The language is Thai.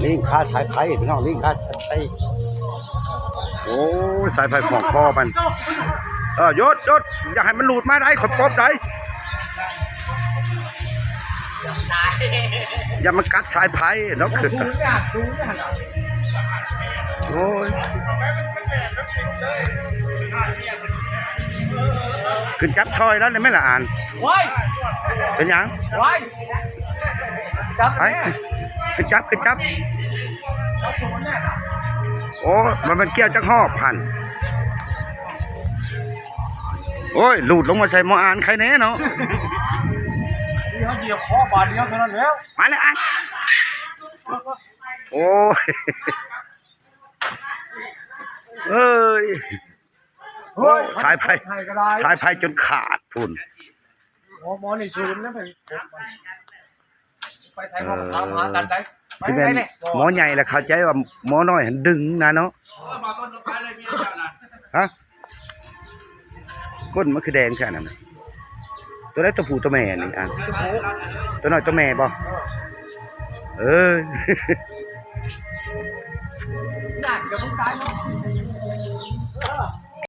ลิงค่าสายไฟพี่น้องลิงค่าสายไฟโอ้สายไฟของคอมันยศอยากให้มันหลุดมาได้ขดปบได้อย่ามากัดสายไฟเนาะคือโอ้ยขึ้นจับชอยแล้วเนี่ยไม่ละอ่านเป็นยังไปขึ้นจับโอ้มันเป็นเกี้ยวจักหอบพันโอ้ยหลุดลงมาใส่หม้ออ่านใครแน่เนาะนี่เขาเดียวข้อบาทเดียวเท่านั้นแล้วมาเลยอ่านโอ้ยเอ้ยสายไฟจนขาดพุ่นหมอนี่ศูนย์นะไปใส่หมอถามหากันได้สิเป็นหมอใหญ่แหละเข้าใจว่าหมอน้อยหันดึงนะเนาะฮะก้นมันคือแดงแค่นั้นตัวนั้นตัวผู้ตัวแม่นี่อ่ะตัวน้อยตัวแม่บ่